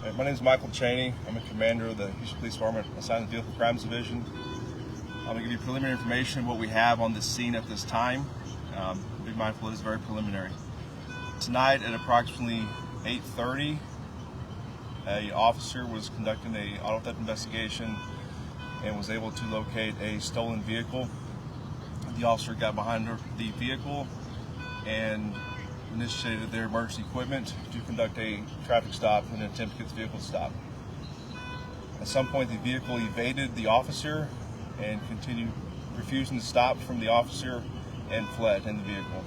My name is Michael Cheney. I'm a commander of the Houston Police Department assigned to the Vehicle Crimes Division. I'm going to give you preliminary information what we have on this scene at this time. Be mindful it is very preliminary. Tonight at approximately 8:30, an officer was conducting an auto theft investigation and was able to locate a stolen vehicle. The officer got behind the vehicle and initiated their emergency equipment to conduct a traffic stop in an attempt to get the vehicle to stop. At some point, the vehicle evaded the officer and continued refusing to stop from the officer and fled in the vehicle.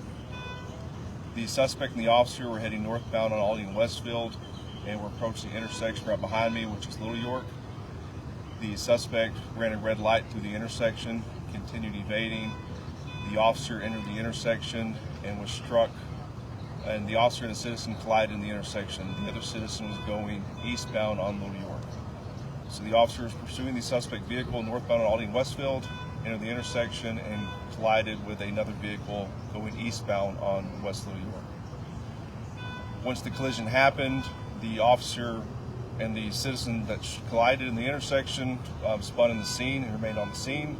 The suspect and the officer were heading northbound on Aldine Westfield and were approaching the intersection right behind me, which is Little York. The suspect ran a red light through the intersection, continued evading. The officer entered the intersection and was struck, and the officer and a citizen collided in the intersection. The other citizen was going eastbound on Little York. So the officer was pursuing the suspect vehicle northbound on Aldine Westfield, entered the intersection and collided with another vehicle going eastbound on West Little York. Once the collision happened, the officer and the citizen that collided in the intersection spun in the scene and remained on the scene.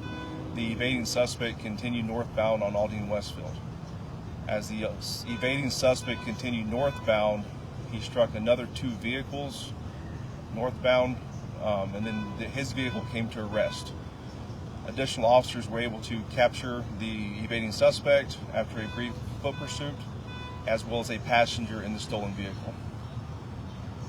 The evading suspect continued northbound on Aldine Westfield. As the evading suspect continued northbound, he struck another two vehicles northbound, and then his vehicle came to arrest. Additional officers were able to capture the evading suspect after a brief foot pursuit, as well as a passenger in the stolen vehicle.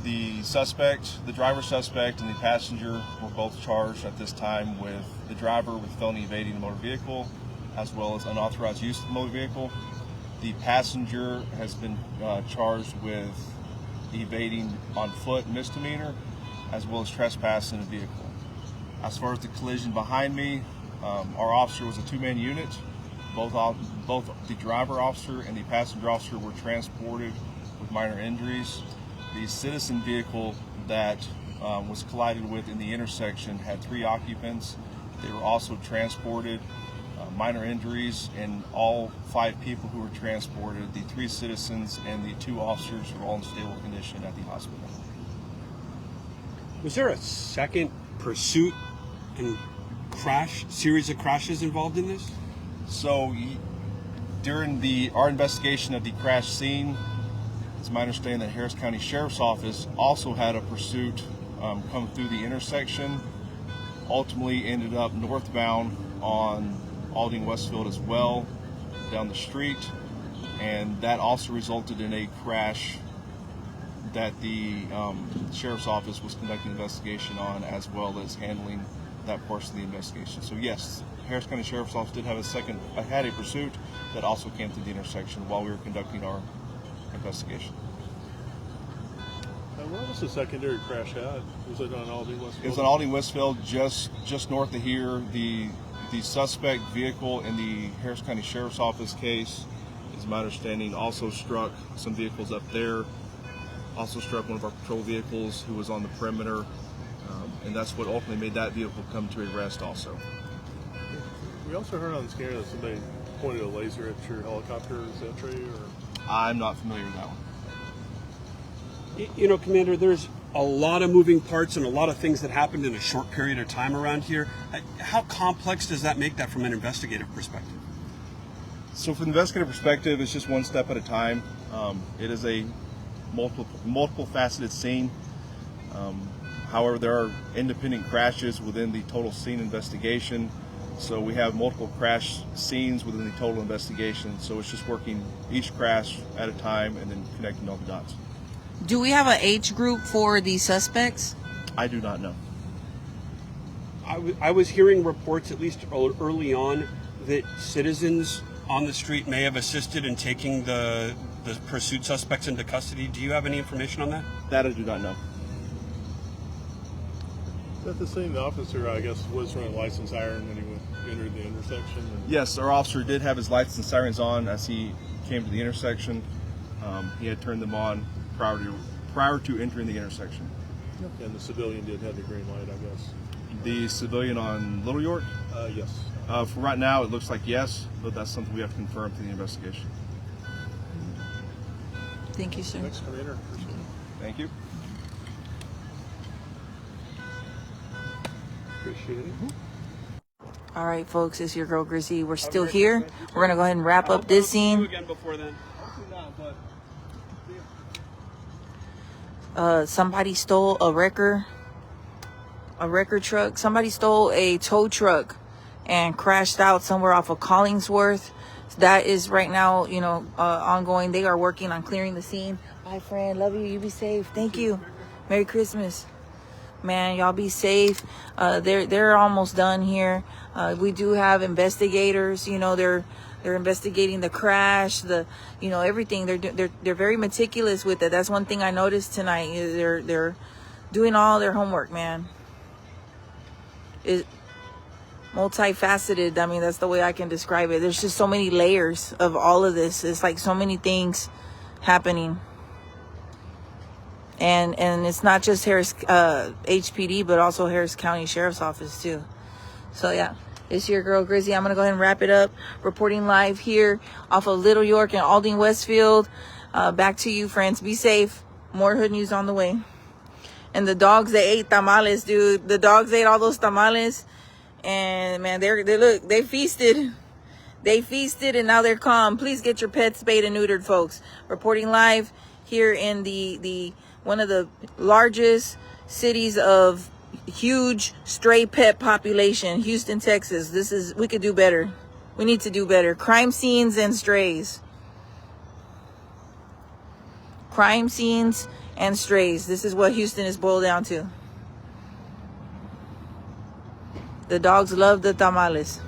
The suspect, the driver suspect, and the passenger were both charged at this time with the driver with felony evading a motor vehicle, as well as unauthorized use of the motor vehicle. The passenger has been charged with evading on foot misdemeanor, as well as trespassing a vehicle. As far as the collision behind me, our officer was a two-man unit. Both the driver officer and the passenger officer were transported with minor injuries. The citizen vehicle that was collided with in the intersection had 3 occupants. They were also transported, minor injuries, and all 5 people who were transported, the 3 citizens and the 2 officers, were all in stable condition at the hospital. Was there a second pursuit and series of crashes involved in this? So during our investigation of the crash scene, it's my understanding that Harris County Sheriff's Office also had a pursuit come through the intersection, ultimately ended up northbound on Aldine Westfield as well, down the street, and that also resulted in a crash that the Sheriff's Office was conducting an investigation on, as well as handling that portion of the investigation. So yes, Harris County Sheriff's Office did have a pursuit that also came through the intersection while we were conducting our investigation. Where was the secondary crash at? Was it on Aldine Westfield? It was on Aldine Westfield, just north of here. The suspect vehicle in the Harris County Sheriff's Office case, is my understanding, also struck some vehicles up there. Also struck one of our patrol vehicles who was on the perimeter, and that's what ultimately made that vehicle come to a rest also. We also heard on the scanner that somebody pointed a laser at your helicopter. Is that true? Or? I'm not familiar with that one. You know, Commander, there's a lot of moving parts and a lot of things that happened in a short period of time around here. How complex does that make that from an investigative perspective? So from the investigative perspective, it's just one step at a time. It is a multiple faceted scene. However, there are independent crashes within the total scene investigation. So we have multiple crash scenes within the total investigation. So it's just working each crash at a time and then connecting all the dots. Do we have an age group for the suspects? I do not know. I was hearing reports, at least early on, that citizens on the street may have assisted in taking the pursuit suspects into custody. Do you have any information on that? That I do not know. Is that the same officer, I guess, was running license siren when he entered the intersection? Yes, our officer did have his lights and sirens on as he came to the intersection. He had turned them on prior to entering the intersection. And the civilian did have the green light, I guess. The civilian on Little York? Yes. For right now, it looks like yes, but that's something we have to confirm through the investigation. Thank you, sir. Thanks, Commander. Thank you. Appreciate it. All right, folks, it's your girl Grizzy. We're still here. We're gonna go ahead and wrap up this See you scene. again before then. Somebody stole a wrecker truck. Somebody stole a tow truck and crashed out somewhere off of Collingsworth. That is right now, ongoing. They are working on clearing the scene. Bye, friend. Love you. You be safe. Thank you. Merry Christmas. Man, y'all be safe. They're almost done here. We do have investigators. They're investigating the crash, everything. They're very meticulous with it. That's one thing I noticed tonight. They're doing all their homework, man. It multifaceted. I mean, that's the way I can describe it. There's just so many layers of all of this. It's like so many things happening. And it's not just Harris HPD, but also Harris County Sheriff's Office too. So yeah, it's your girl Grizzy. I'm gonna go ahead and wrap it up. Reporting live here off of Little York and Aldine, Westfield. Back to you, friends. Be safe. More hood news on the way. And the dogs, they ate tamales, dude. The dogs ate all those tamales, and man, they feasted. They feasted, and now they're calm. Please get your pets spayed and neutered, folks. Reporting live here in the one of the largest cities of huge stray pet population, Houston, Texas. We could do better. We need to do better. Crime scenes and strays. Crime scenes and strays. This is what Houston is boiled down to. The dogs love the tamales.